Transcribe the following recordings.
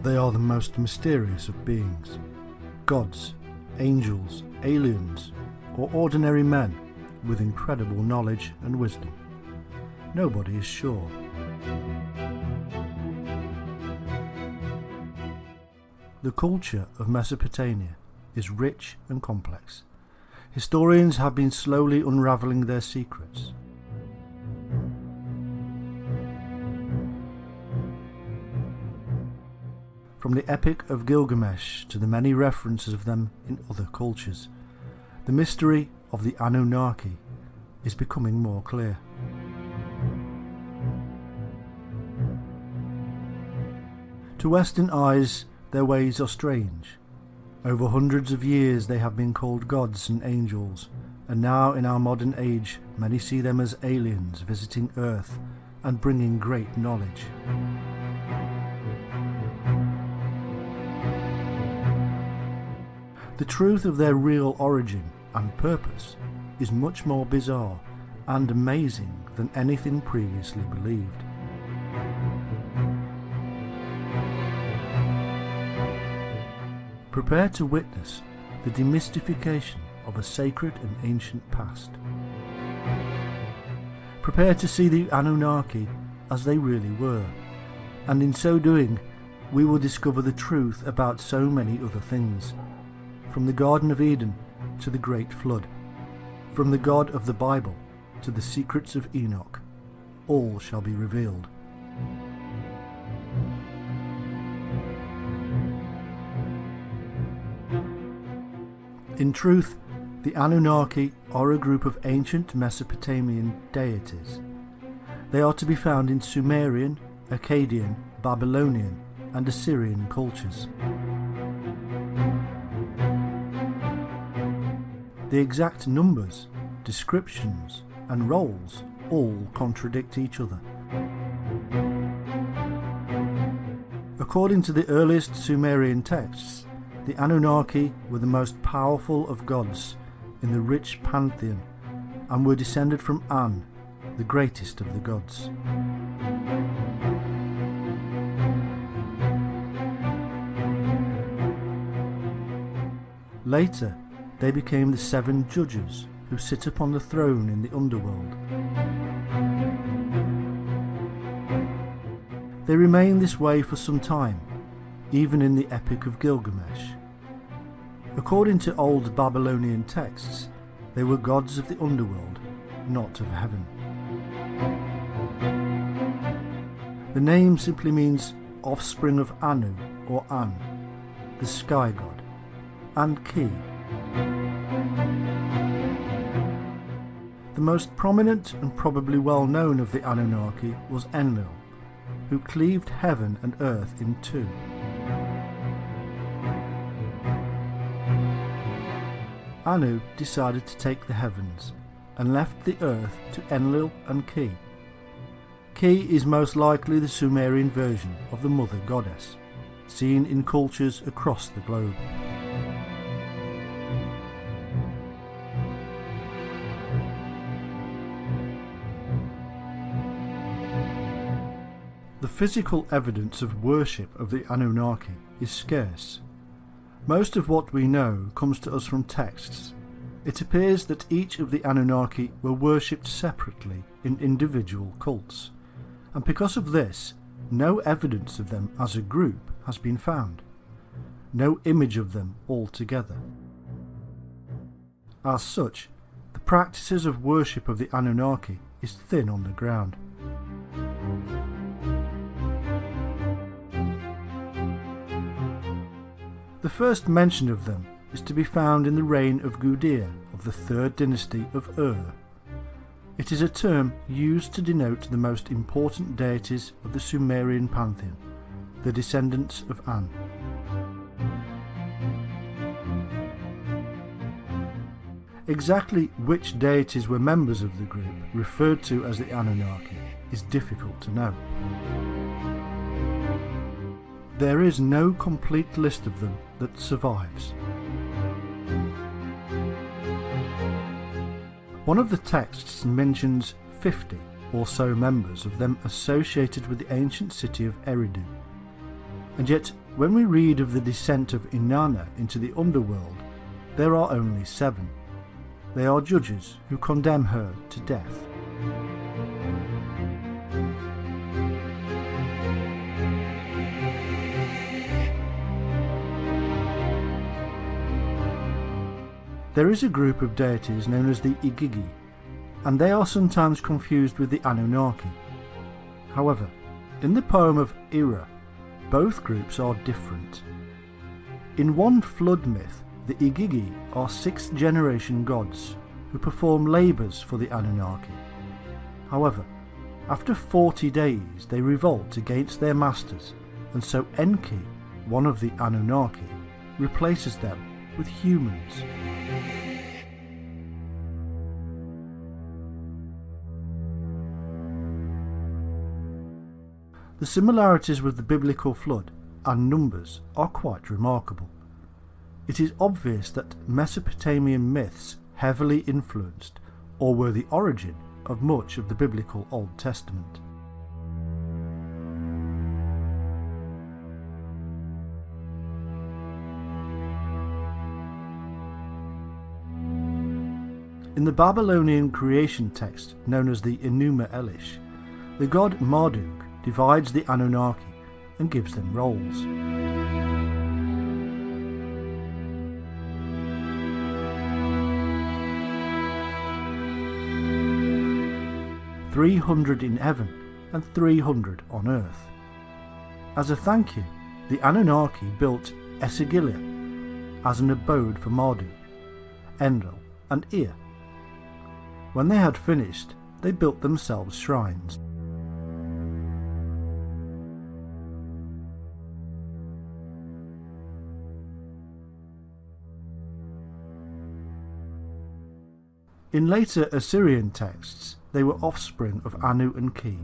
They are the most mysterious of beings. Gods, angels, aliens, or ordinary men with incredible knowledge and wisdom. Nobody is sure. The culture of Mesopotamia is rich and complex. Historians have been slowly unravelling their secrets. From the Epic of Gilgamesh to the many references of them in other cultures, the mystery of the Anunnaki is becoming more clear. To Western eyes, their ways are strange. Over hundreds of years they have been called gods and angels, and now in our modern age many see them as aliens visiting Earth and bringing great knowledge. The truth of their real origin and purpose is much more bizarre and amazing than anything previously believed. Prepare to witness the demystification of a sacred and ancient past. Prepare to see the Anunnaki as they really were, and in so doing we will discover the truth about so many other things. From the Garden of Eden to the Great Flood, from the God of the Bible to the secrets of Enoch, all shall be revealed. In truth, the Anunnaki are a group of ancient Mesopotamian deities. They are to be found in Sumerian, Akkadian, Babylonian and Assyrian cultures. The exact numbers, descriptions and roles all contradict each other. According to the earliest Sumerian texts, the Anunnaki were the most powerful of gods in the rich pantheon and were descended from An, the greatest of the gods. Later, they became the 7 judges who sit upon the throne in the underworld. They remain this way for some time, even in the Epic of Gilgamesh. According to old Babylonian texts, they were gods of the underworld, not of heaven. The name simply means offspring of Anu or An, the sky god, and Ki. The most prominent and probably well known of the Anunnaki was Enlil, who cleaved heaven and earth in two. Anu decided to take the heavens and left the earth to Enlil and Ki. Ki is most likely the Sumerian version of the mother goddess, seen in cultures across the globe. The physical evidence of worship of the Anunnaki is scarce. Most of what we know comes to us from texts. It appears that each of the Anunnaki were worshipped separately in individual cults, and because of this, no evidence of them as a group has been found. No image of them all together. As such, the practices of worship of the Anunnaki is thin on the ground. The first mention of them is to be found in the reign of Gudea of the 3rd dynasty of Ur. It is a term used to denote the most important deities of the Sumerian pantheon, the descendants of An. Exactly which deities were members of the group referred to as the Anunnaki is difficult to know. There is no complete list of them that survives. One of the texts mentions 50 or so members of them associated with the ancient city of Eridu. And yet, when we read of the descent of Inanna into the underworld, there are only 7. They are judges who condemn her to death. There is a group of deities known as the Igigi, and they are sometimes confused with the Anunnaki. However, in the poem of Ira, both groups are different. In one flood myth, the Igigi are 6th generation gods who perform labours for the Anunnaki. However, after 40 days they revolt against their masters, and so Enki, one of the Anunnaki, replaces them with humans. The similarities with the biblical flood and numbers are quite remarkable. It is obvious that Mesopotamian myths heavily influenced or were the origin of much of the biblical Old Testament. In the Babylonian creation text known as the Enuma Elish, the god Marduk divides the Anunnaki and gives them roles. "300 in heaven and 300 on earth." As a thank you, the Anunnaki built Esagila as an abode for Marduk, Enlil and Ea. When they had finished, they built themselves shrines. In later Assyrian texts, they were offspring of Anu and Ki,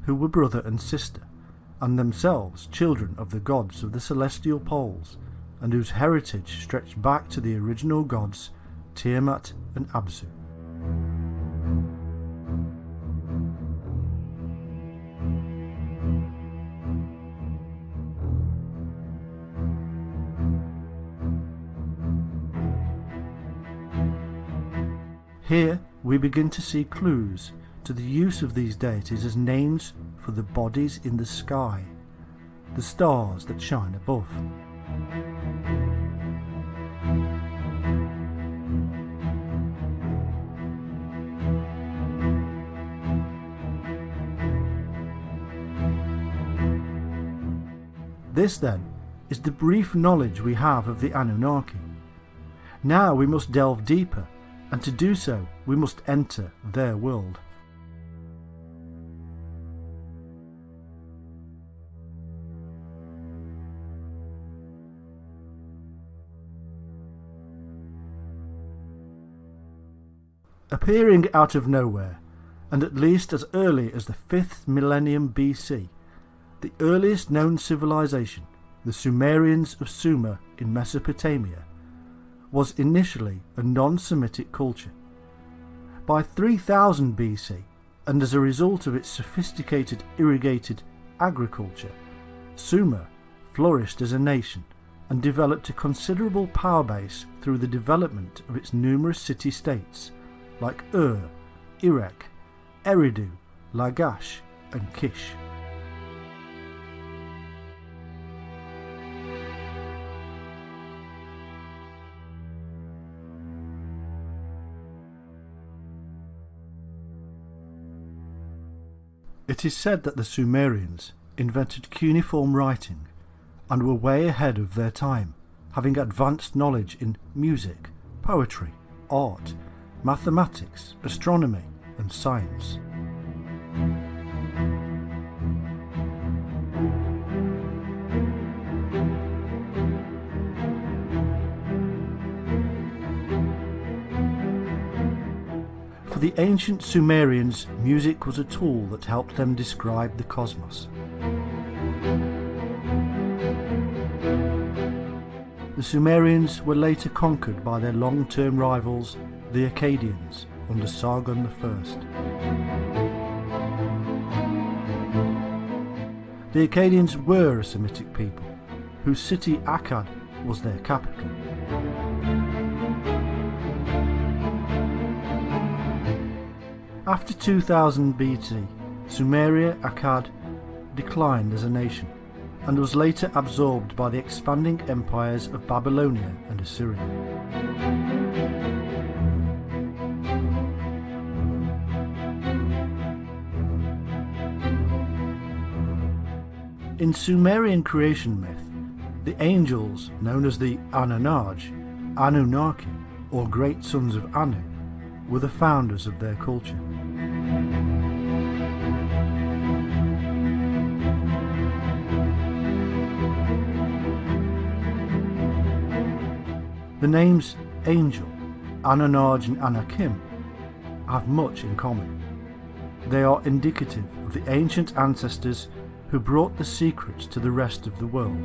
who were brother and sister, and themselves children of the gods of the celestial poles, and whose heritage stretched back to the original gods Tiamat and Abzu. Here we begin to see clues to the use of these deities as names for the bodies in the sky, the stars that shine above. This, then, is the brief knowledge we have of the Anunnaki. Now we must delve deeper, and to do so we must enter their world. Appearing out of nowhere, and at least as early as the 5th millennium BC, the earliest known civilization, the Sumerians of Sumer in Mesopotamia, was initially a non-Semitic culture. By 3000 BC, and as a result of its sophisticated irrigated agriculture, Sumer flourished as a nation and developed a considerable power base through the development of its numerous city-states like Ur, Erech, Eridu, Lagash and Kish. It is said that the Sumerians invented cuneiform writing and were way ahead of their time, having advanced knowledge in music, poetry, art, mathematics, astronomy and science. For the ancient Sumerians, music was a tool that helped them describe the cosmos. The Sumerians were later conquered by their long-term rivals, the Akkadians, under Sargon I. The Akkadians were a Semitic people, whose city Akkad was their capital. After 2000 BC, Sumeria Akkad declined as a nation and was later absorbed by the expanding empires of Babylonia and Assyria. In Sumerian creation myth, the angels, known as the Anunnaki, or great sons of Anu, were the founders of their culture. The names Angel, Anunnaki and Anakim have much in common. They are indicative of the ancient ancestors who brought the secrets to the rest of the world.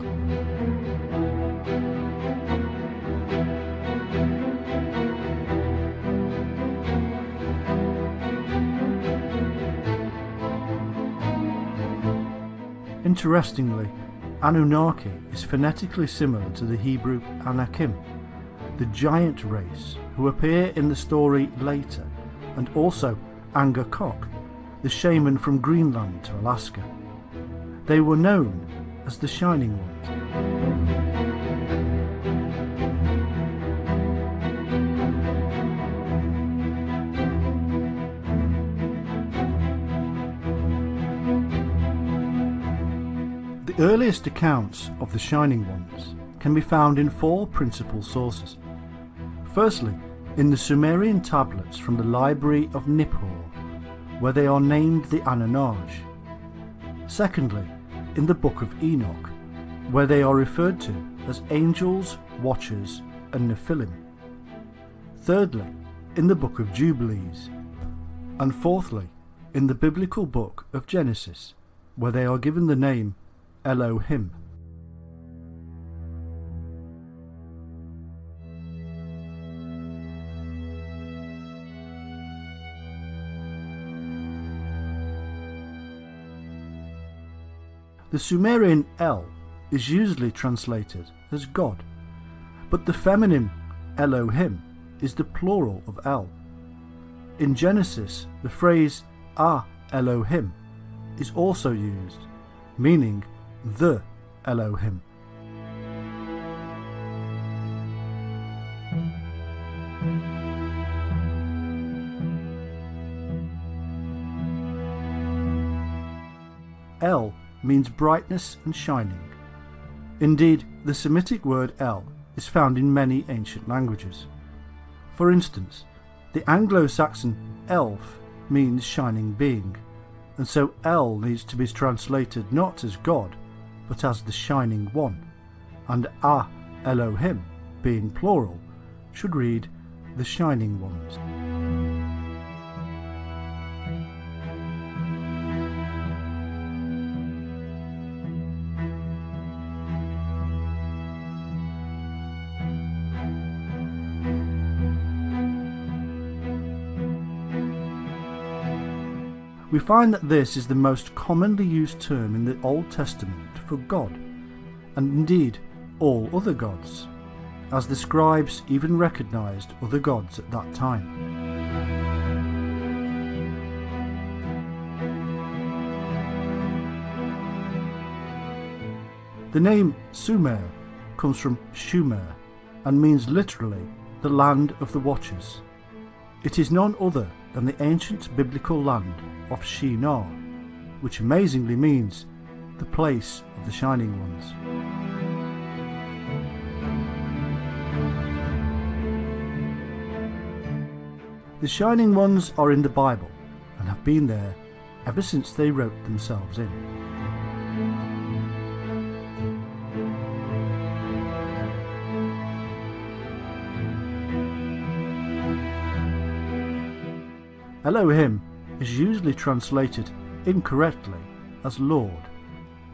Interestingly, Anunnaki is phonetically similar to the Hebrew Anakim, the giant race who appear in the story later, and also Angakok, the shaman from Greenland to Alaska. They were known as the Shining Ones. The earliest accounts of the Shining Ones can be found in four principal sources. Firstly, in the Sumerian tablets from the Library of Nippur, where they are named the Anunnaki. Secondly, in the Book of Enoch, where they are referred to as angels, watchers, and Nephilim. Thirdly, in the Book of Jubilees. And fourthly, in the biblical book of Genesis, where they are given the name Elohim. The Sumerian El is usually translated as God, but the feminine Elohim is the plural of El. In Genesis, the phrase Elohim is also used, meaning the Elohim. El means brightness and shining. Indeed, the Semitic word El is found in many ancient languages. For instance, the Anglo-Saxon elf means shining being, and so El needs to be translated not as God, but as the Shining One, and Elohim, being plural, should read the Shining Ones. We find that this is the most commonly used term in the Old Testament for God, and indeed all other gods, as the scribes even recognised other gods at that time. The name Sumer comes from Shumer and means literally the land of the watchers. It is none other than the ancient biblical land of Shinar, which amazingly means the place of the Shining Ones. The Shining Ones are in the Bible and have been there ever since they wrote themselves in. Elohim is usually translated incorrectly as Lord,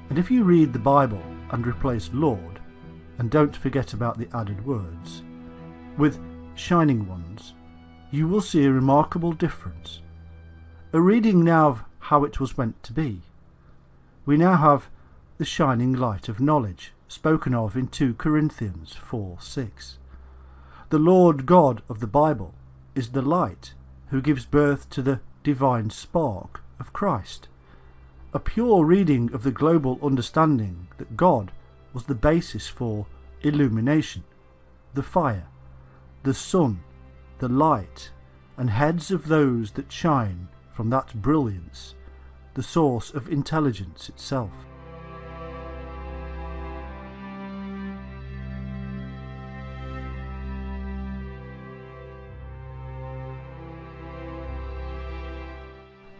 and if you read the Bible and replace Lord, and don't forget about the added words, with Shining Ones, you will see a remarkable difference. A reading now of how it was meant to be. We now have the shining light of knowledge, spoken of in 2 Corinthians 4:6. The Lord God of the Bible is the light who gives birth to the divine spark of Christ. A pure reading of the global understanding that God was the basis for illumination, the fire, the sun, the light, and heads of those that shine from that brilliance, the source of intelligence itself.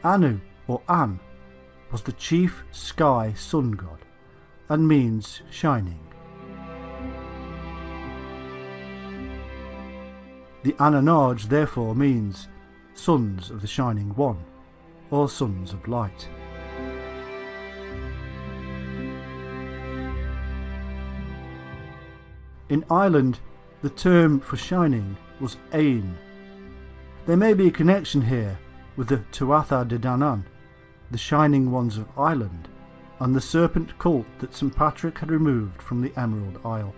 Anu, or An, was the chief sky sun god, and means shining. The Anunnaki therefore means sons of the Shining One, or sons of light. In Ireland, the term for shining was Ain. There may be a connection here with the Tuatha De Danann, the Shining Ones of Ireland, and the serpent cult that St. Patrick had removed from the Emerald Isle.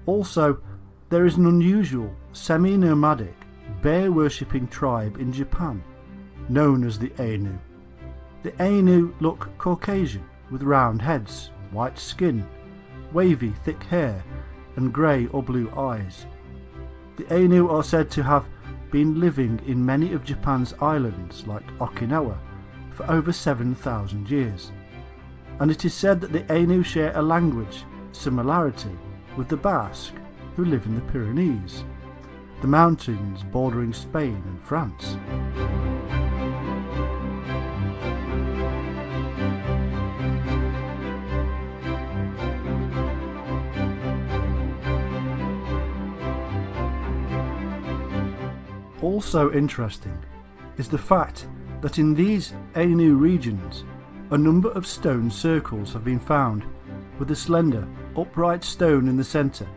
Also, there is an unusual, semi-nomadic, bear-worshipping tribe in Japan, known as the Ainu. The Ainu look Caucasian, with round heads, white skin, wavy thick hair, and grey or blue eyes. The Ainu are said to have been living in many of Japan's islands, like Okinawa, for over 7,000 years, and it is said that the Ainu share a language similarity with the Basque, who live in the Pyrenees, the mountains bordering Spain and France. Also interesting is the fact that in these Ainu regions a number of stone circles have been found with a slender, upright stone in the centre,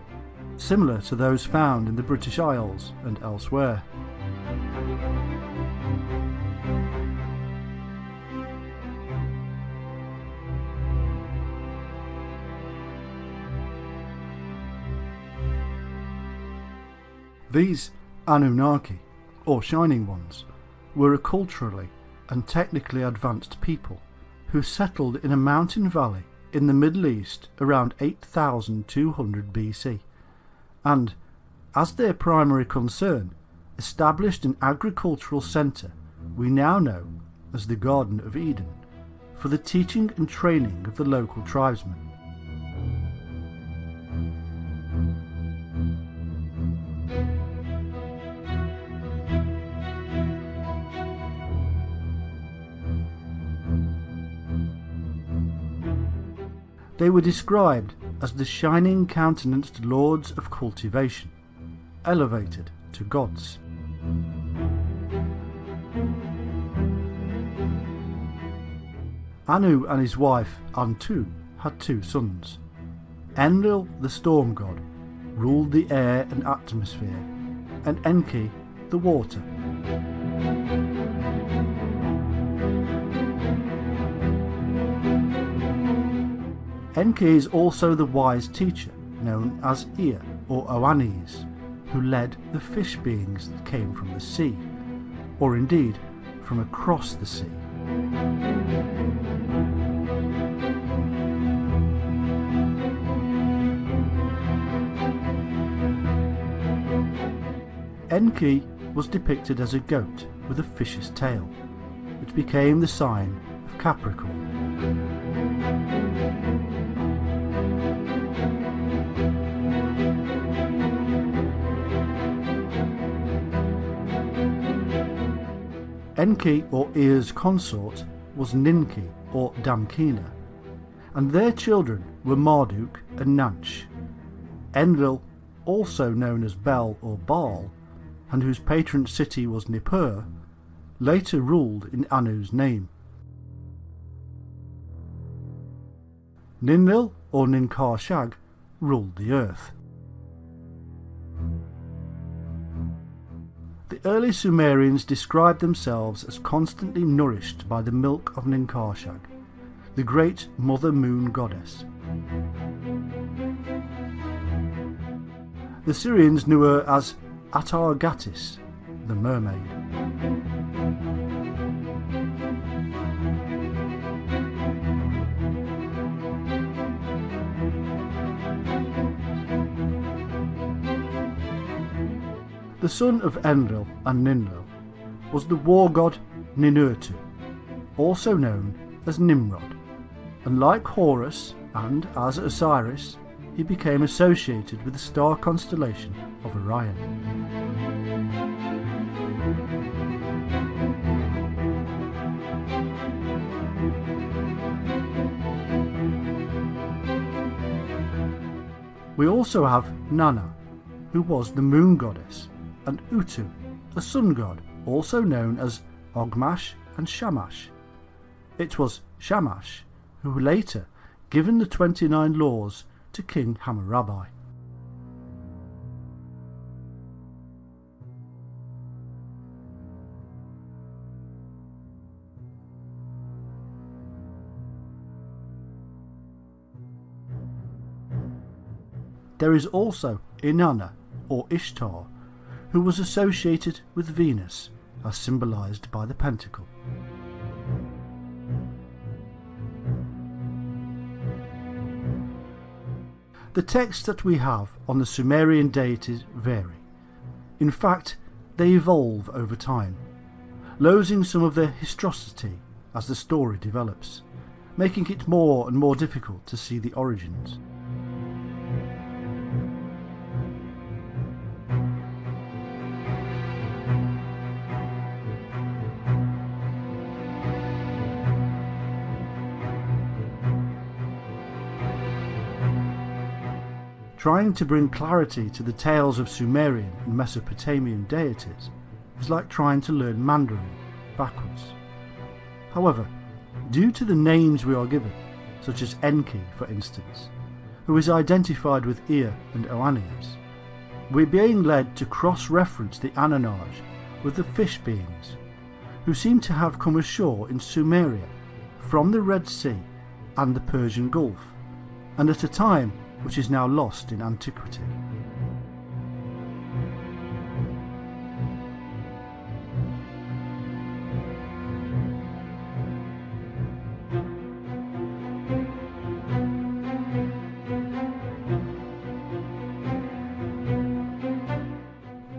similar to those found in the British Isles and elsewhere. These Anunnaki, or Shining Ones, were a culturally and technically advanced people who settled in a mountain valley in the Middle East around 8200 BC, and, as their primary concern, established an agricultural centre we now know as the Garden of Eden, for the teaching and training of the local tribesmen. They were described as the shining-countenanced lords of cultivation, elevated to gods. Anu and his wife Antu had 2 sons. Enlil, the storm god, ruled the air and atmosphere, and Enki, the water. Enki is also the wise teacher known as Ea or Oannes, who led the fish beings that came from the sea, or indeed from across the sea. Enki was depicted as a goat with a fish's tail, which became the sign of Capricorn. Enki or Ea's consort was Ninki or Damkina, and their children were Marduk and Nanch. Enlil, also known as Bel or Baal, and whose patron city was Nippur, later ruled in Anu's name. Ninlil or Ninkar Shag ruled the earth. The early Sumerians described themselves as constantly nourished by the milk of Ninkarshag, the great Mother Moon goddess. The Syrians knew her as Atargatis, the mermaid. The son of Enlil and Ninlil was the war god Ninurtu, also known as Nimrod, and like Horus and as Osiris, he became associated with the star constellation of Orion. We also have Nana, who was the moon goddess, and Utu, a sun god, also known as Ogmash and Shamash. It was Shamash who later given the 29 laws to King Hammurabi. There is also Inanna, or Ishtar, who was associated with Venus, as symbolised by the pentacle. The texts that we have on the Sumerian deities vary. In fact, they evolve over time, losing some of their historicity as the story develops, making it more and more difficult to see the origins. Trying to bring clarity to the tales of Sumerian and Mesopotamian deities is like trying to learn Mandarin backwards. However, due to the names we are given, such as Enki for instance, who is identified with Ea and Oannes, we're being led to cross-reference the Anunnaki with the fish beings, who seem to have come ashore in Sumeria from the Red Sea and the Persian Gulf, and at a time which is now lost in antiquity.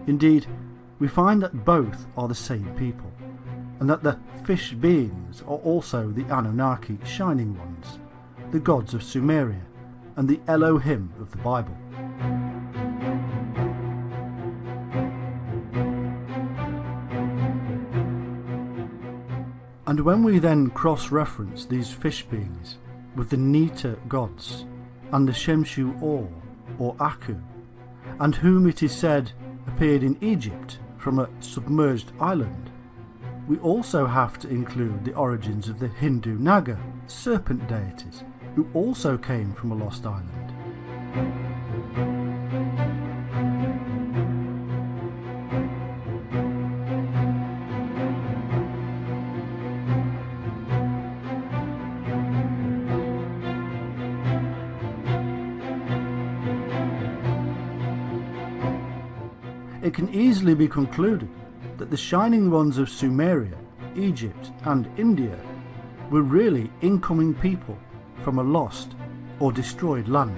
Indeed, we find that both are the same people, and that the fish beings are also the Anunnaki shining ones, the gods of Sumeria, and the Elohim of the Bible. And when we then cross-reference these fish beings with the Neta gods and the Shemshu or Aku, and whom it is said appeared in Egypt from a submerged island, we also have to include the origins of the Hindu Naga serpent deities, who also came from a lost island. It can easily be concluded that the shining ones of Sumeria, Egypt and India were really incoming people from a lost or destroyed land.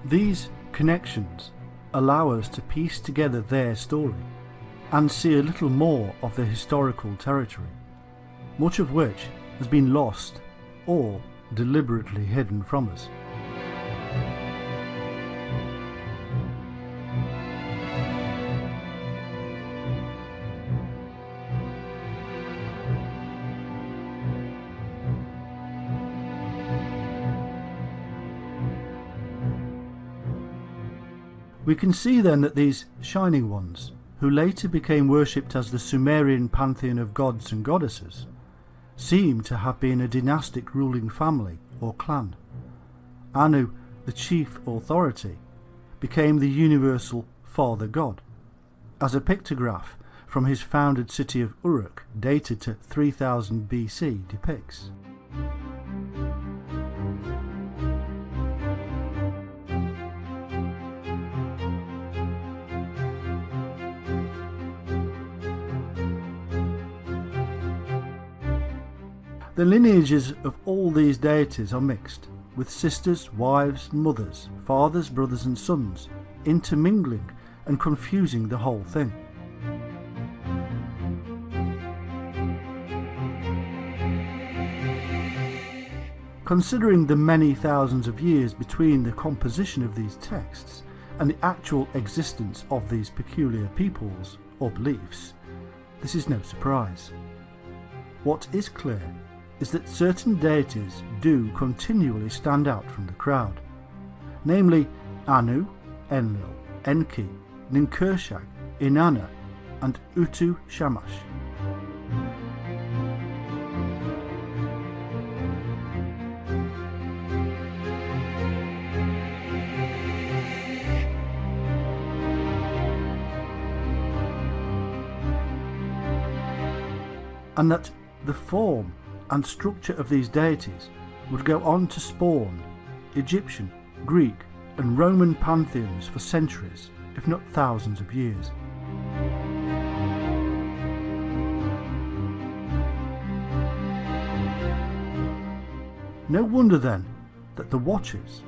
These connections allow us to piece together their story and see a little more of their historical territory, much of which has been lost or deliberately hidden from us. We can see then that these shining ones, who later became worshipped as the Sumerian pantheon of gods and goddesses, seem to have been a dynastic ruling family or clan, Anu, the chief authority, became the universal Father God, as a pictograph from his founded city of Uruk, dated to 3000 BC, depicts. The lineages of all these deities are mixed, with sisters, wives, mothers, fathers, brothers and sons, intermingling and confusing the whole thing. Considering the many thousands of years between the composition of these texts and the actual existence of these peculiar peoples or beliefs, this is no surprise. What is clear is that certain deities do continually stand out from the crowd, namely Anu, Enlil, Enki, Ninkershag, Inanna and Utu Shamash. And that the form and structure of these deities would go on to spawn Egyptian, Greek and Roman pantheons for centuries, if not thousands of years. No wonder then that the Watchers,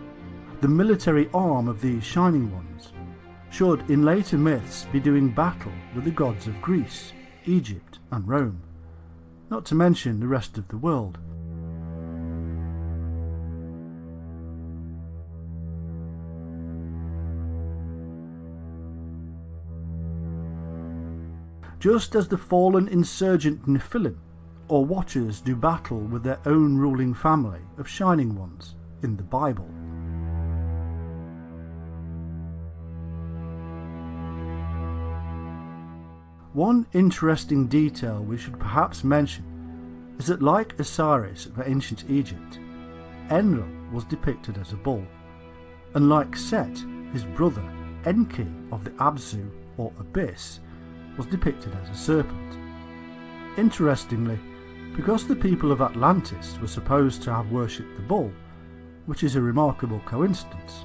the military arm of these Shining Ones, should in later myths be doing battle with the gods of Greece, Egypt and Rome, not to mention the rest of the world. Just as the fallen insurgent Nephilim or Watchers do battle with their own ruling family of Shining Ones in the Bible. One interesting detail we should perhaps mention is that, like Osiris of ancient Egypt, Enlil was depicted as a bull, and like Set, his brother, Enki of the Abzu or Abyss was depicted as a serpent. Interestingly, because the people of Atlantis were supposed to have worshipped the bull, which is a remarkable coincidence,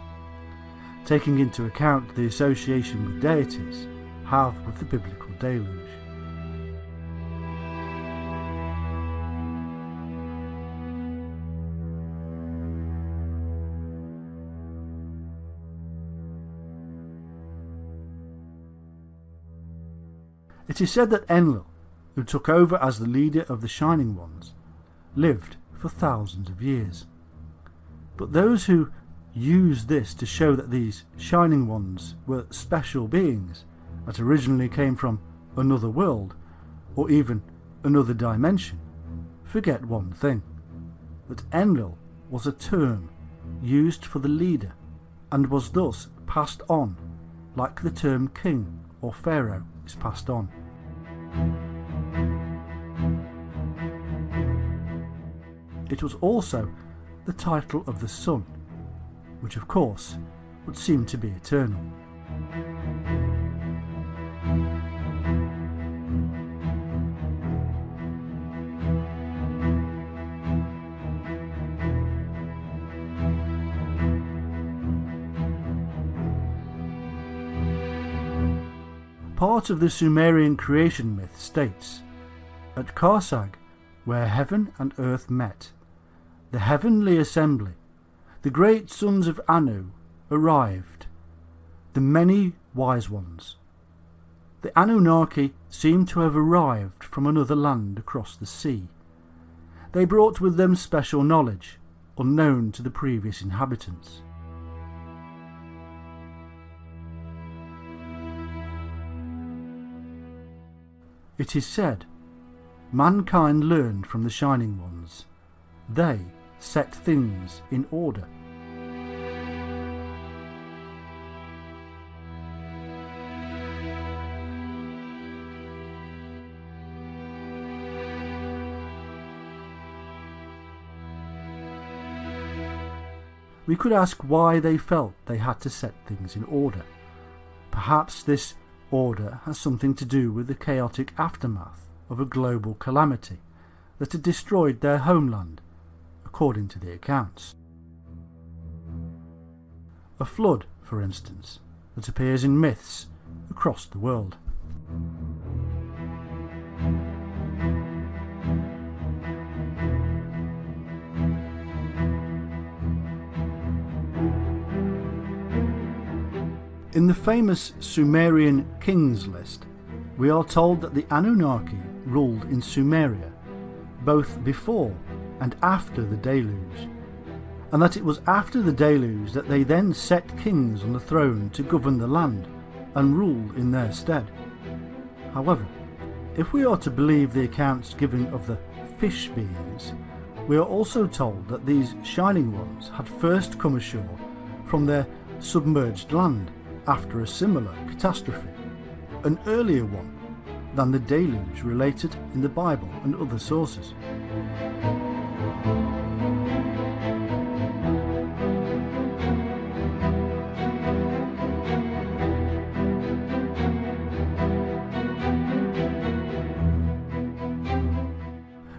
taking into account the association with deities have with the biblical deluge. It is said that Enlil, who took over as the leader of the Shining Ones, lived for thousands of years. But those who use this to show that these Shining Ones were special beings that originally came from another world, or even another dimension, forget one thing, that Enlil was a term used for the leader, and was thus passed on, like the term king or pharaoh is passed on. It was also the title of the sun, which of course would seem to be eternal. Part of the Sumerian creation myth states, at Karsag, where heaven and earth met, the heavenly assembly, the great sons of Anu, arrived, the many wise ones. The Anunnaki seem to have arrived from another land across the sea. They brought with them special knowledge, unknown to the previous inhabitants. It is said, mankind learned from the Shining Ones. They set things in order. we could ask why they felt they had to set things in order. Perhaps this order has something to do with the chaotic aftermath of a global calamity that had destroyed their homeland, according to the accounts. A flood, for instance, that appears in myths across the world. In the famous Sumerian kings list, we are told that the Anunnaki ruled in Sumeria, both before and after the deluge, and that it was after the deluge that they then set kings on the throne to govern the land and rule in their stead. However, if we are to believe the accounts given of the fish beings, we are also told that these shining ones had first come ashore from their submerged land after a similar catastrophe, an earlier one than the deluge related in the Bible and other sources.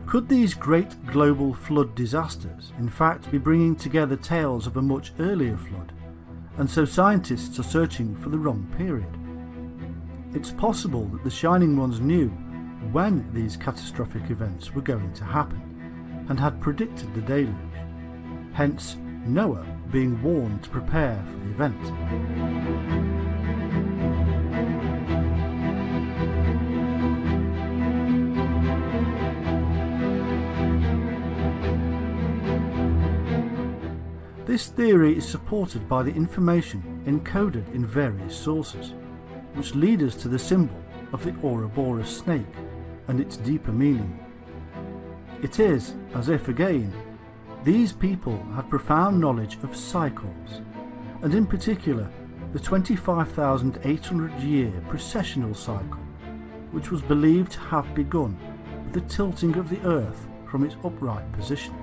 Could these great global flood disasters in fact be bringing together tales of a much earlier flood, and so scientists are searching for the wrong period? It's possible that the Shining Ones knew when these catastrophic events were going to happen and had predicted the deluge, hence Noah being warned to prepare for the event. This theory is supported by the information encoded in various sources, which lead us to the symbol of the Ouroboros snake and its deeper meaning. It is as if, again, these people had profound knowledge of cycles, and in particular the 25,800-year precessional cycle, which was believed to have begun with the tilting of the Earth from its upright position.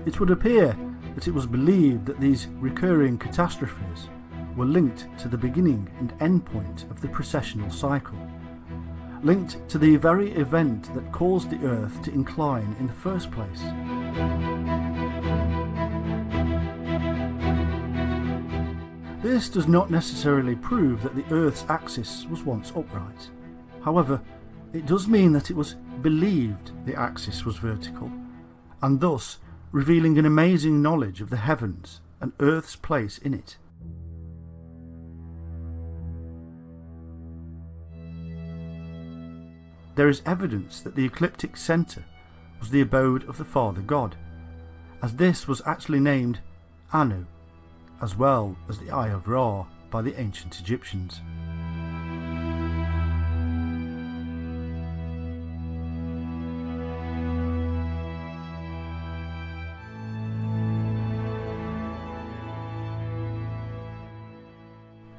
It would appear that it was believed that these recurring catastrophes were linked to the beginning and end point of the precessional cycle, linked to the very event that caused the Earth to incline in the first place. This does not necessarily prove that the Earth's axis was once upright. However, it does mean that it was believed the axis was vertical, and thus revealing an amazing knowledge of the heavens and Earth's place in it. There is evidence that the ecliptic centre was the abode of the Father God, as this was actually named Anu, as well as the Eye of Ra by the ancient Egyptians.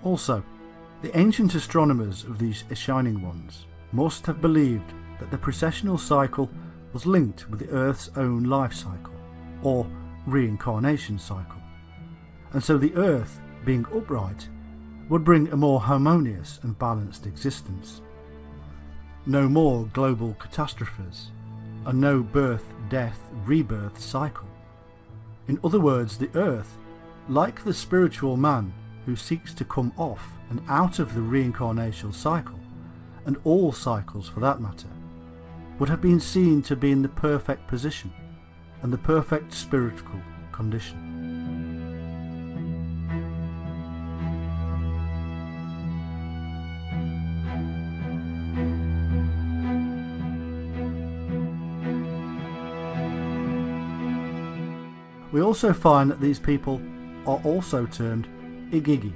Also, the ancient astronomers of these Shining Ones must have believed that the precessional cycle was linked with the Earth's own life cycle, or reincarnation cycle, and so the Earth, being upright, would bring a more harmonious and balanced existence. No more global catastrophes, and no birth, death, rebirth cycle. In other words, the Earth, like the spiritual man who seeks to come off and out of the reincarnational cycle, and all cycles for that matter, would have been seen to be in the perfect position and the perfect spiritual condition. We also find that these people are also termed Igigi,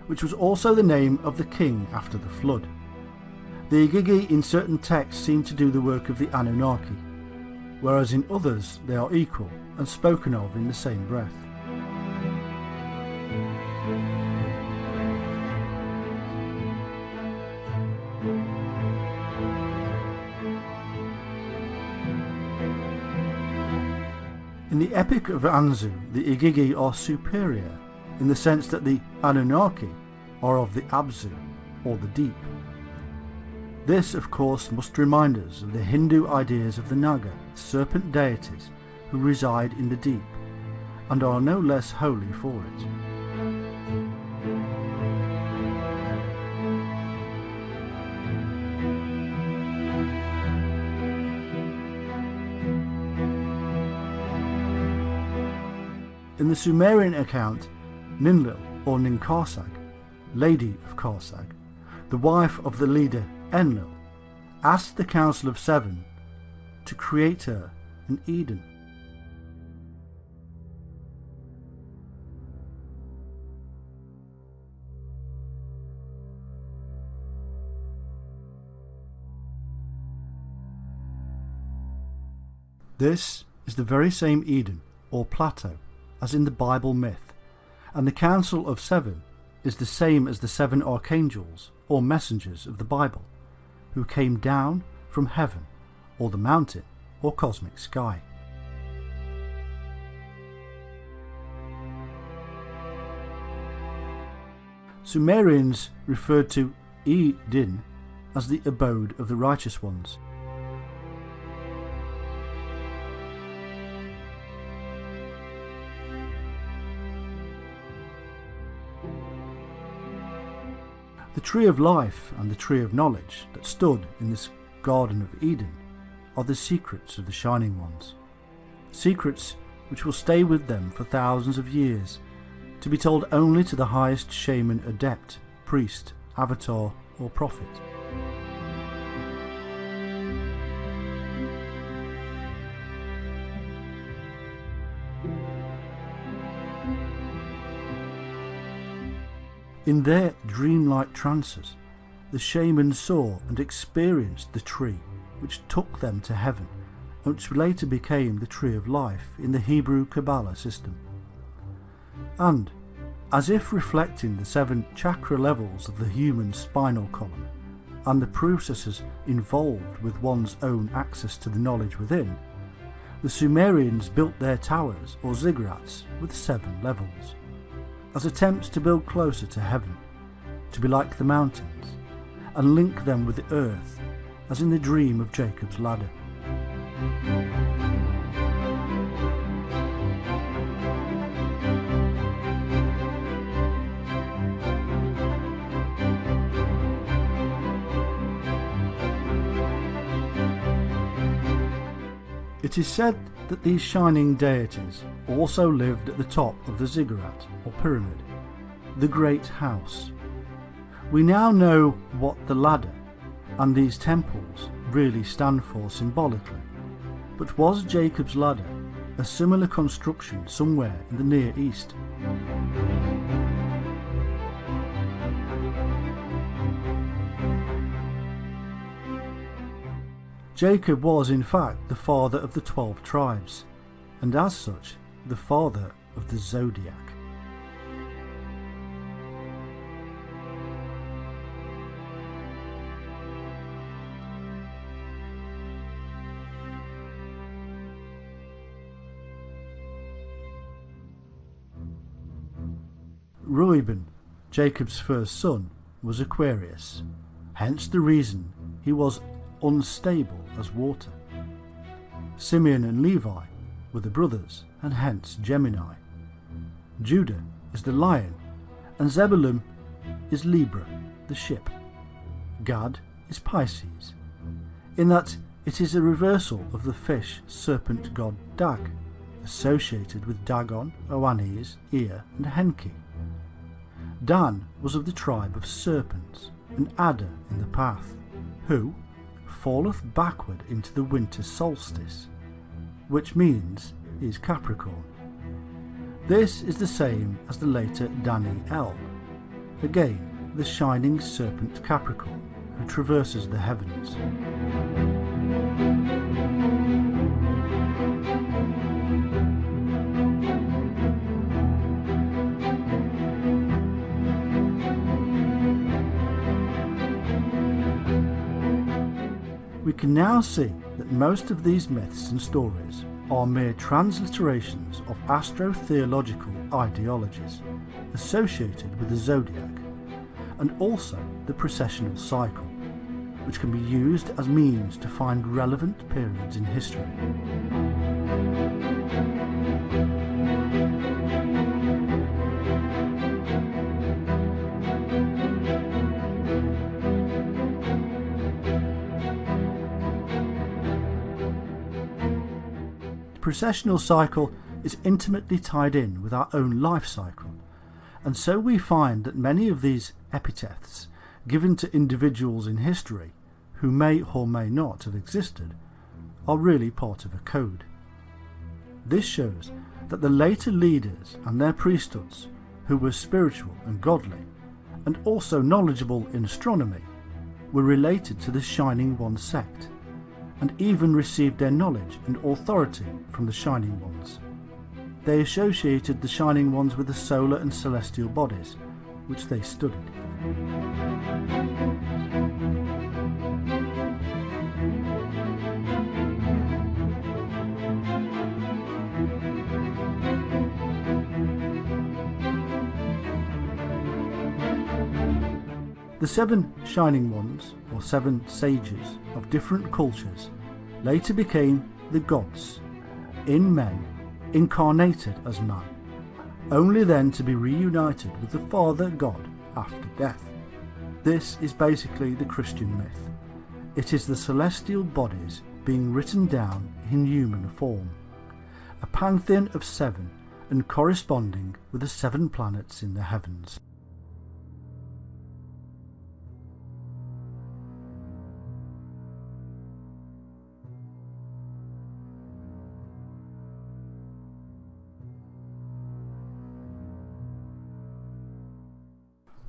which was also the name of the king after the flood. The Igigi in certain texts seem to do the work of the Anunnaki, whereas in others they are equal and spoken of in the same breath. In the Epic of Anzu, the Igigi are superior in the sense that the Anunnaki are of the Abzu, or the deep. This, of course, must remind us of the Hindu ideas of the Naga, serpent deities who reside in the deep, and are no less holy for it. In the Sumerian account, Ninlil, or Ninkarsag, Lady of Karsag, the wife of the leader Enlil, asked the Council of Seven to create her an Eden. This is the very same Eden, or plateau, as in the Bible myth, and the Council of Seven is the same as the seven archangels, or messengers of the Bible, who came down from heaven, or the mountain, or cosmic sky. Sumerians referred to Eden as the abode of the righteous ones. The tree of life and the tree of knowledge that stood in this Garden of Eden are the secrets of the Shining Ones. Secrets which will stay with them for thousands of years, to be told only to the highest shaman, adept, priest, avatar or prophet. In their dreamlike trances, the shamans saw and experienced the tree which took them to heaven, and which later became the tree of life in the Hebrew Kabbalah system. And, as if reflecting the 7 chakra levels of the human spinal column, and the processes involved with one's own access to the knowledge within, the Sumerians built their towers or ziggurats with 7 levels, as attempts to build closer to heaven, to be like the mountains, and link them with the earth, as in the dream of Jacob's ladder. It is said that these shining deities also lived at the top of the ziggurat or pyramid, the great house. We now know what the ladder and these temples really stand for symbolically, but was Jacob's ladder a similar construction somewhere in the Near East? Jacob was in fact the father of the 12 tribes, and as such, the father of the zodiac. Reuben, Jacob's first son, was Aquarius, hence the reason he was unstable as water. Simeon and Levi were the brothers, and hence Gemini. Judah is the lion, and Zebulun is Libra, the ship. Gad is Pisces, in that it is a reversal of the fish serpent god Dag, associated with Dagon, Oannes, Ea and Henki. Dan was of the tribe of serpents, an adder in the path, who falleth backward into the winter solstice, which means he is Capricorn. This is the same as the later Daniel, again the shining serpent Capricorn who traverses the heavens. We can now see that most of these myths and stories are mere transliterations of astro-theological ideologies associated with the zodiac, and also the precessional cycle, which can be used as means to find relevant periods in history. The precessional cycle is intimately tied in with our own life cycle, and so we find that many of these epithets given to individuals in history who may or may not have existed are really part of a code. This shows that the later leaders and their priesthoods, who were spiritual and godly, and also knowledgeable in astronomy, were related to the Shining One sect, and even received their knowledge and authority from the Shining Ones. They associated the Shining Ones with the solar and celestial bodies, which they studied. The 7 Shining Ones, or 7 sages of different cultures, later became the gods, in men, incarnated as man, only then to be reunited with the Father God after death. This is basically the Christian myth. It is the celestial bodies being written down in human form, a pantheon of 7 and corresponding with the 7 planets in the heavens.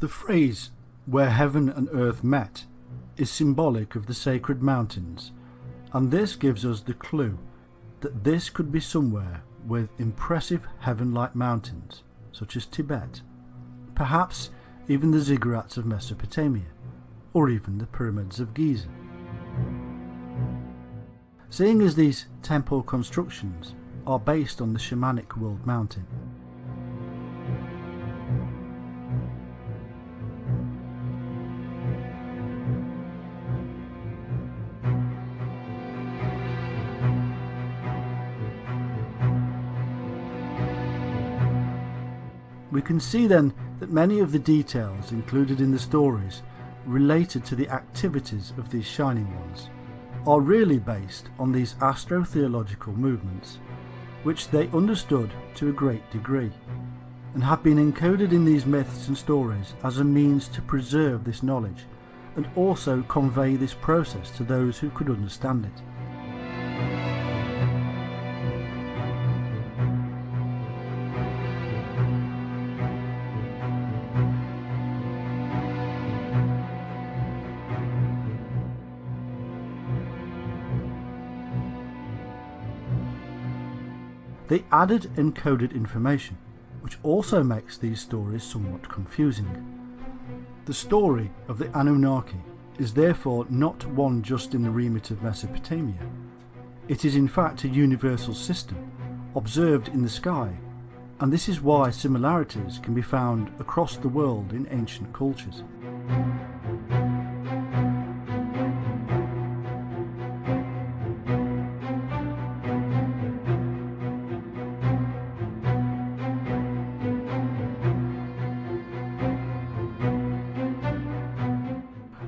The phrase, "where heaven and earth met," is symbolic of the sacred mountains, and this gives us the clue that this could be somewhere with impressive heaven-like mountains, such as Tibet, perhaps even the ziggurats of Mesopotamia, or even the pyramids of Giza. Seeing as these temple constructions are based on the shamanic world mountain, we can see then that many of the details included in the stories related to the activities of these Shining Ones are really based on these astro-theological movements, which they understood to a great degree, and have been encoded in these myths and stories as a means to preserve this knowledge and also convey this process to those who could understand it. They added encoded information, which also makes these stories somewhat confusing. The story of the Anunnaki is therefore not one just in the remit of Mesopotamia. It is in fact a universal system, observed in the sky, and this is why similarities can be found across the world in ancient cultures.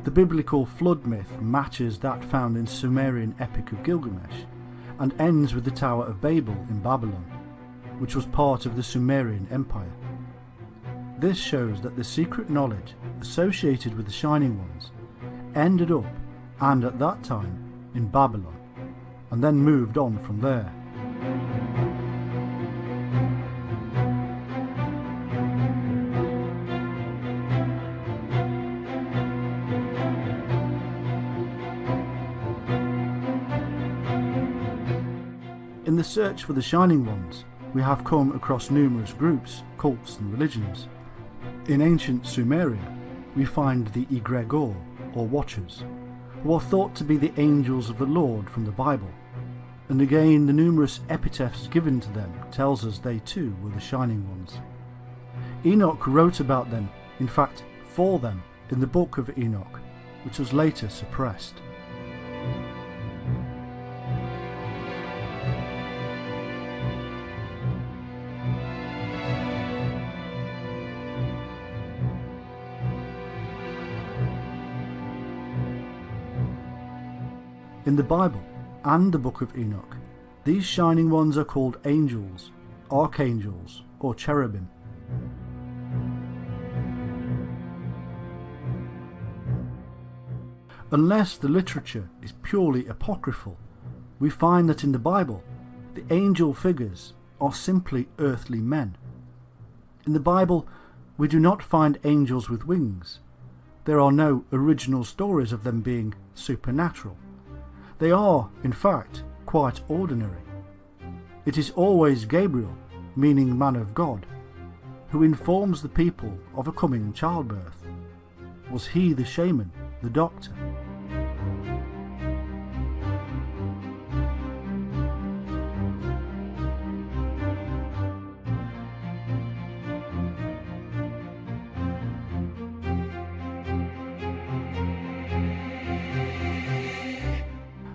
The biblical flood myth matches that found in Sumerian Epic of Gilgamesh, and ends with the Tower of Babel in Babylon, which was part of the Sumerian Empire. This shows that the secret knowledge associated with the Shining Ones ended up, and at that time, in Babylon, and then moved on from there. In the search for the Shining Ones, we have come across numerous groups, cults and religions. In ancient Sumeria, we find the Egregor, or Watchers, who are thought to be the angels of the Lord from the Bible, and again the numerous epitaphs given to them tells us they too were the shining ones. Enoch wrote about them, in fact for them, in the book of Enoch, which was later suppressed. In the Bible and the book of Enoch, these shining ones are called angels, archangels, or cherubim. Unless the literature is purely apocryphal, we find that in the Bible, the angel figures are simply earthly men. In the Bible, we do not find angels with wings. There are no original stories of them being supernatural. They are, in fact, quite ordinary. It is always Gabriel, meaning man of God, who informs the people of a coming childbirth. Was he the shaman, the doctor?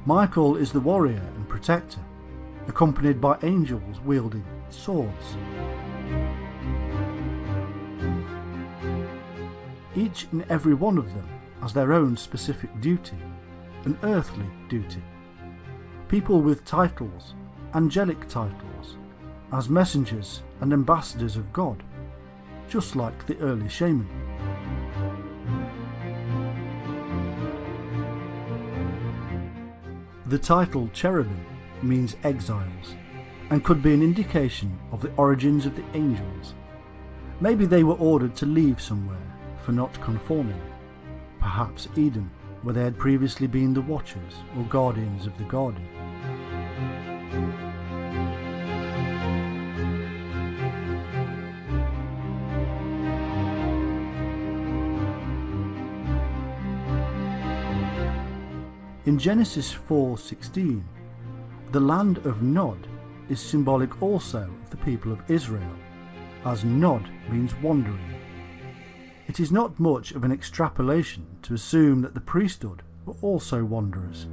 Michael is the warrior and protector, accompanied by angels wielding swords. Each and every one of them has their own specific duty, an earthly duty. People with titles, angelic titles, as messengers and ambassadors of God, just like the early shaman. The title cherubim means exiles, and could be an indication of the origins of the angels. Maybe they were ordered to leave somewhere for not conforming. Perhaps Eden, where they had previously been the watchers or guardians of the garden. In Genesis 4:16, the land of Nod is symbolic also of the people of Israel, as Nod means wandering. It is not much of an extrapolation to assume that the priesthood were also wanderers.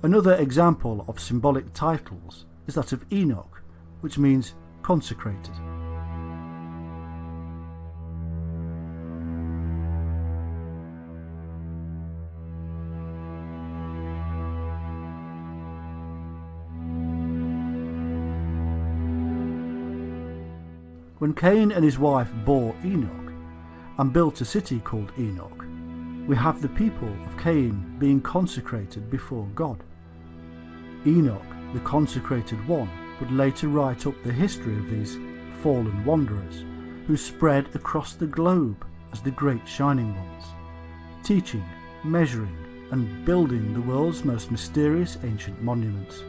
Another example of symbolic titles is that of Enoch, which means consecrated. When Cain and his wife bore Enoch and built a city called Enoch, we have the people of Cain being consecrated before God. Enoch, the consecrated one, would later write up the history of these fallen wanderers who spread across the globe as the great shining ones, teaching, measuring and building the world's most mysterious ancient monuments.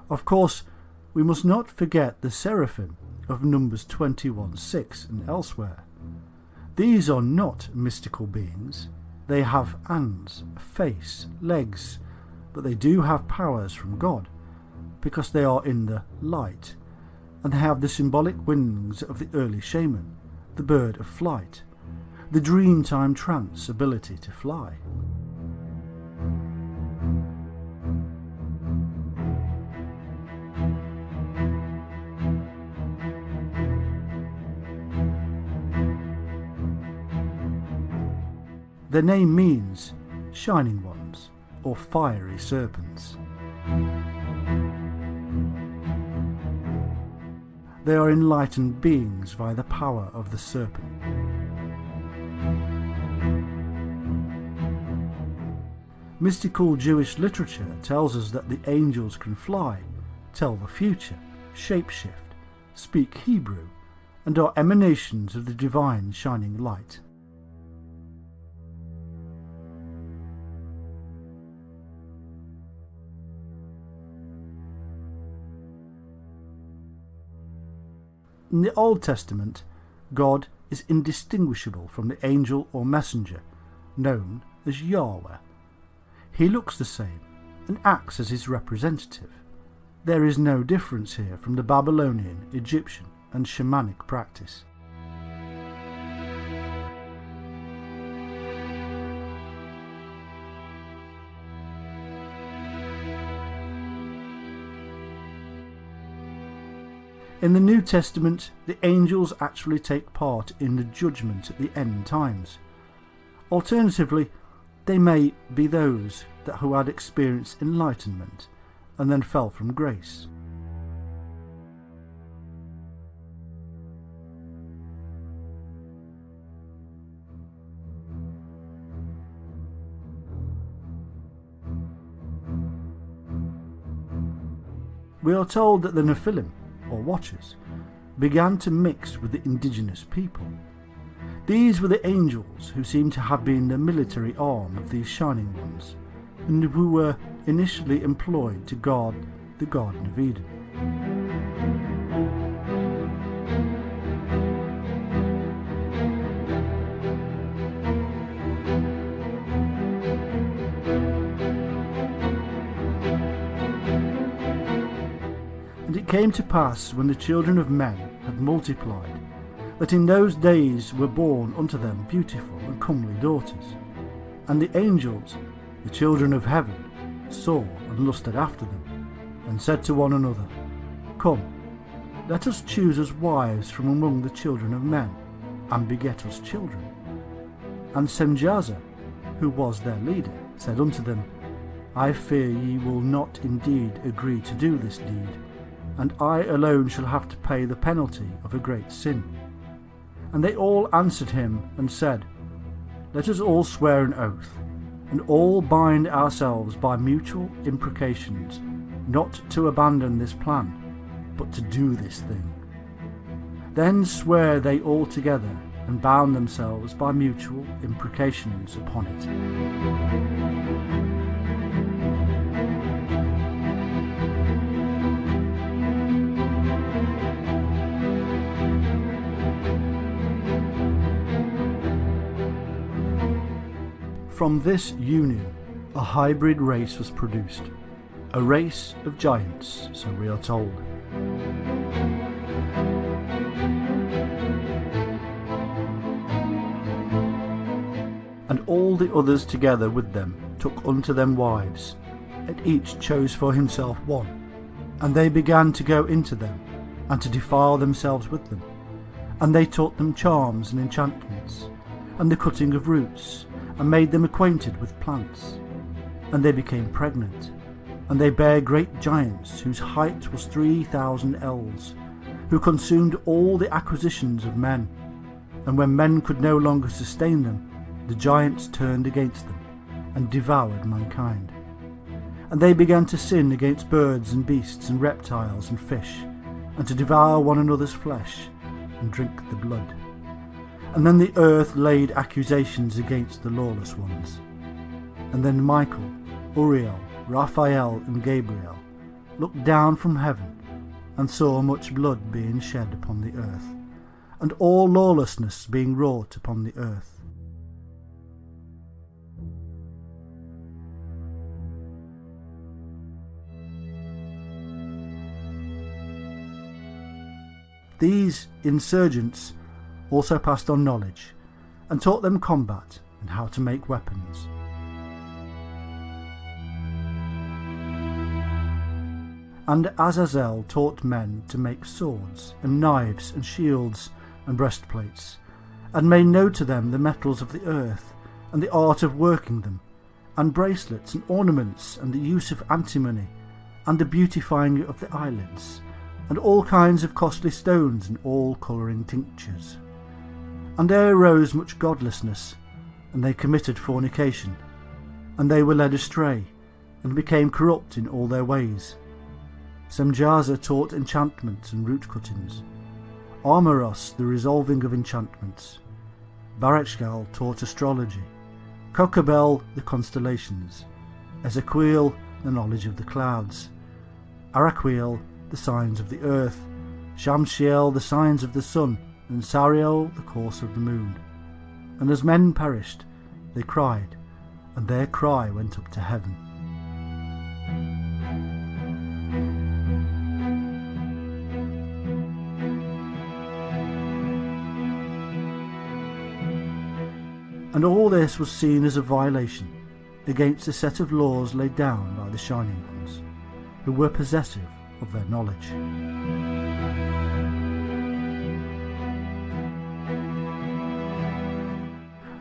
Of course, we must not forget the seraphim of Numbers 21:6 and elsewhere. These are not mystical beings. They have hands, a face, legs, but they do have powers from God, because they are in the light, and they have the symbolic wings of the early shaman, the bird of flight, the dreamtime trance ability to fly. Their name means shining ones or fiery serpents. They are enlightened beings via the power of the serpent. Mystical Jewish literature tells us that the angels can fly, tell the future, shapeshift, speak Hebrew, and are emanations of the divine shining light. In the Old Testament, God is indistinguishable from the angel or messenger, known as Yahweh. He looks the same and acts as his representative. There is no difference here from the Babylonian, Egyptian and shamanic practice. In the New Testament, the angels actually take part in the judgment at the end times. Alternatively, they may be those who had experienced enlightenment and then fell from grace. We are told that the Nephilim, or Watchers, began to mix with the indigenous people. These were the angels who seem to have been the military arm of these Shining Ones, and who were initially employed to guard the Garden of Eden. And it came to pass, when the children of men had multiplied, that in those days were born unto them beautiful and comely daughters. And the angels, the children of heaven, saw and lusted after them, and said to one another, Come, let us choose us wives from among the children of men, and beget us children. And Semjaza, who was their leader, said unto them, I fear ye will not indeed agree to do this deed, and I alone shall have to pay the penalty of a great sin. And they all answered him and said, Let us all swear an oath, and all bind ourselves by mutual imprecations, not to abandon this plan, but to do this thing. Then swear they all together, and bound themselves by mutual imprecations upon it. From this union, a hybrid race was produced, a race of giants, so we are told. And all the others together with them took unto them wives, and each chose for himself one. And they began to go into them, and to defile themselves with them. And they taught them charms and enchantments, and the cutting of roots, and made them acquainted with plants. And they became pregnant, and they bare great giants, whose height was 3,000 ells, who consumed all the acquisitions of men. And when men could no longer sustain them, the giants turned against them, and devoured mankind. And they began to sin against birds and beasts and reptiles and fish, and to devour one another's flesh, and drink the blood. And then the earth laid accusations against the lawless ones. And then Michael, Uriel, Raphael, and Gabriel looked down from heaven, and saw much blood being shed upon the earth, and all lawlessness being wrought upon the earth. These insurgents also passed on knowledge, and taught them combat and how to make weapons. And Azazel taught men to make swords, and knives, and shields, and breastplates, and made known to them the metals of the earth, and the art of working them, and bracelets, and ornaments, and the use of antimony, and the beautifying of the eyelids, and all kinds of costly stones, and all colouring tinctures. And there arose much godlessness, and they committed fornication, and they were led astray, and became corrupt in all their ways. Semjaza taught enchantments and root cuttings, Armoros the resolving of enchantments, Barachgal taught astrology, Kokabel the constellations, Ezequiel the knowledge of the clouds, Araquiel the signs of the earth, Shamsiel the signs of the sun, and Sariel the course of the moon. And as men perished, they cried, and their cry went up to heaven. And all this was seen as a violation against a set of laws laid down by the Shining Ones, who were possessive of their knowledge.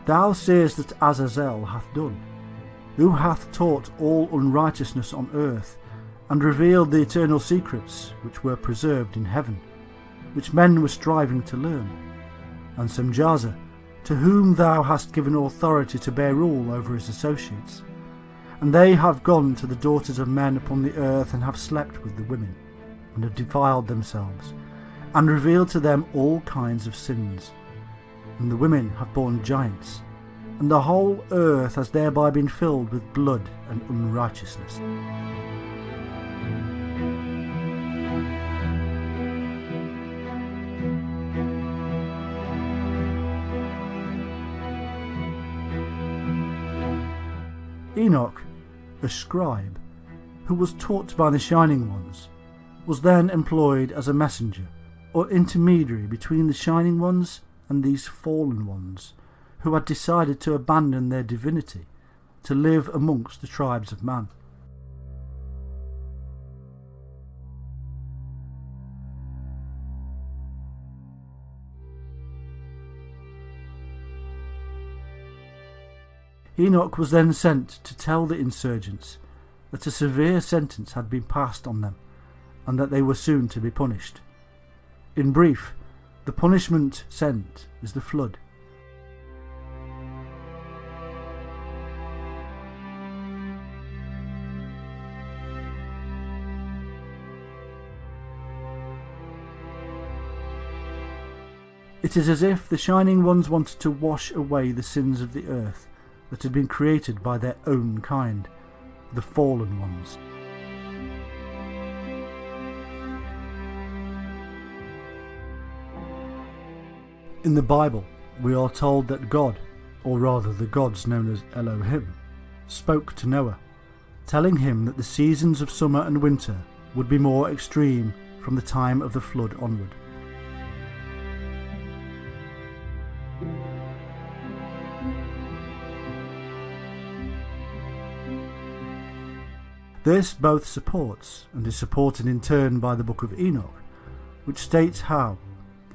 Thou seest that Azazel hath done, who hath taught all unrighteousness on earth, and revealed the eternal secrets which were preserved in heaven, which men were striving to learn. And Semjaza, to whom thou hast given authority to bear rule over his associates. And they have gone to the daughters of men upon the earth, and have slept with the women, and have defiled themselves, and revealed to them all kinds of sins. And the women have borne giants, and the whole earth has thereby been filled with blood and unrighteousness. Enoch, a scribe, who was taught by the Shining Ones, was then employed as a messenger or intermediary between the Shining Ones and these fallen ones, who had decided to abandon their divinity to live amongst the tribes of man. Enoch was then sent to tell the insurgents that a severe sentence had been passed on them, and that they were soon to be punished. In brief, the punishment sent is the flood. It is as if the Shining Ones wanted to wash away the sins of the earth that had been created by their own kind, the fallen ones. In the Bible, we are told that God, or rather the gods known as Elohim, spoke to Noah, telling him that the seasons of summer and winter would be more extreme from the time of the flood onward. This both supports and is supported in turn by the book of Enoch, which states how,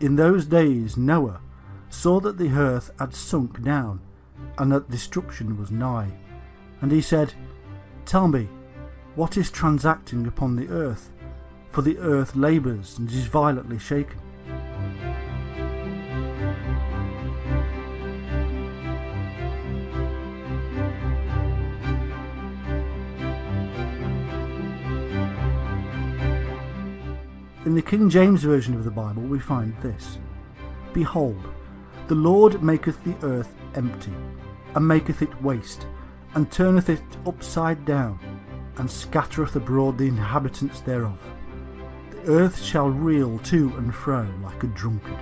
in those days Noah saw that the earth had sunk down, and that destruction was nigh. And he said, Tell me, what is transacting upon the earth? For the earth labours and is violently shaken. In the King James Version of the Bible we find this: Behold, the Lord maketh the earth empty, and maketh it waste, and turneth it upside down, and scattereth abroad the inhabitants thereof. The earth shall reel to and fro like a drunkard.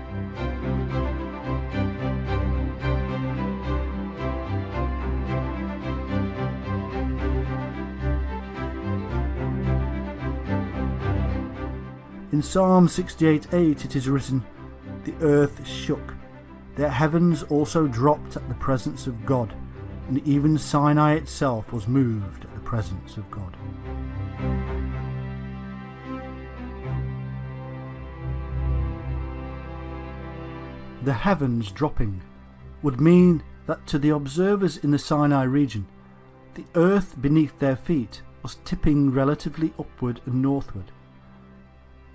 In Psalm 68:8 it is written, The earth shook, the heavens also dropped at the presence of God, and even Sinai itself was moved at the presence of God. The heavens dropping would mean that to the observers in the Sinai region, the earth beneath their feet was tipping relatively upward and northward.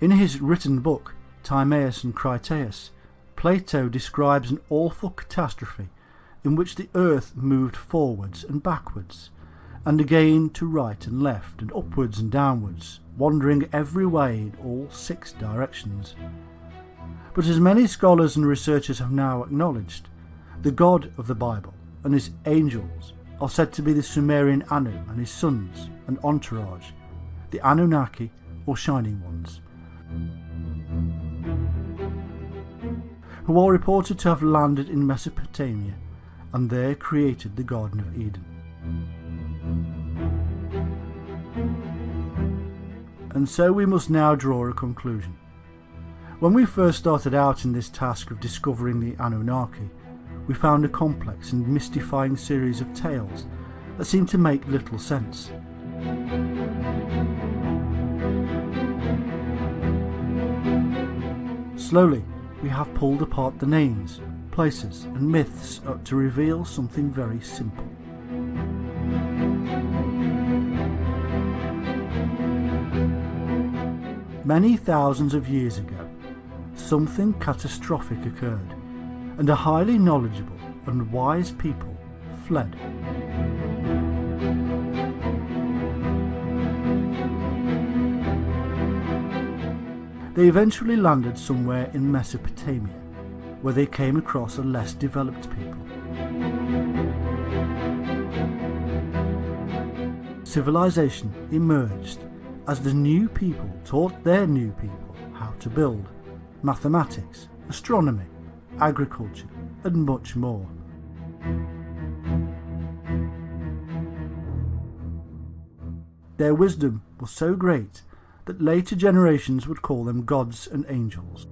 In his written book, Timaeus and Critias, Plato describes an awful catastrophe in which the earth moved forwards and backwards, and again to right and left, and upwards and downwards, wandering every way in all 6 directions. But as many scholars and researchers have now acknowledged, the God of the Bible and his angels are said to be the Sumerian Anu and his sons and entourage, the Anunnaki or Shining Ones. who are reported to have landed in Mesopotamia and there created the Garden of Eden. And so we must now draw a conclusion. When we first started out in this task of discovering the Anunnaki, we found a complex and mystifying series of tales that seemed to make little sense. Slowly, we have pulled apart the names, places and myths to reveal something very simple. Many thousands of years ago, something catastrophic occurred, and a highly knowledgeable and wise people fled. They eventually landed somewhere in Mesopotamia, where they came across a less developed people. Civilization emerged as the new people taught their new people how to build, mathematics, astronomy, agriculture, and much more. Their wisdom was so great that later generations would call them gods and angels.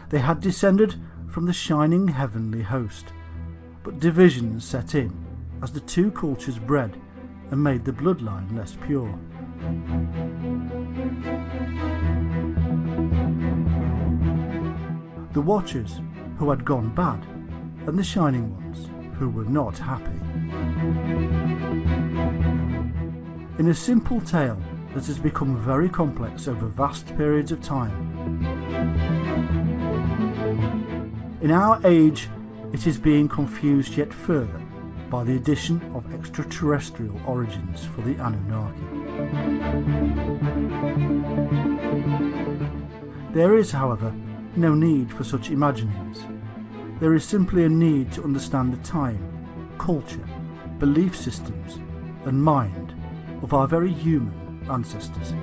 They had descended from the shining heavenly host, but divisions set in as the two cultures bred and made the bloodline less pure. The Watchers, who had gone bad, and the Shining Ones, who were not happy. In a simple tale that has become very complex over vast periods of time, in our age it is being confused yet further by the addition of extraterrestrial origins for the Anunnaki. There is, however, no need for such imaginings. There is simply a need to understand the time, culture, belief systems and mind of our very human ancestors.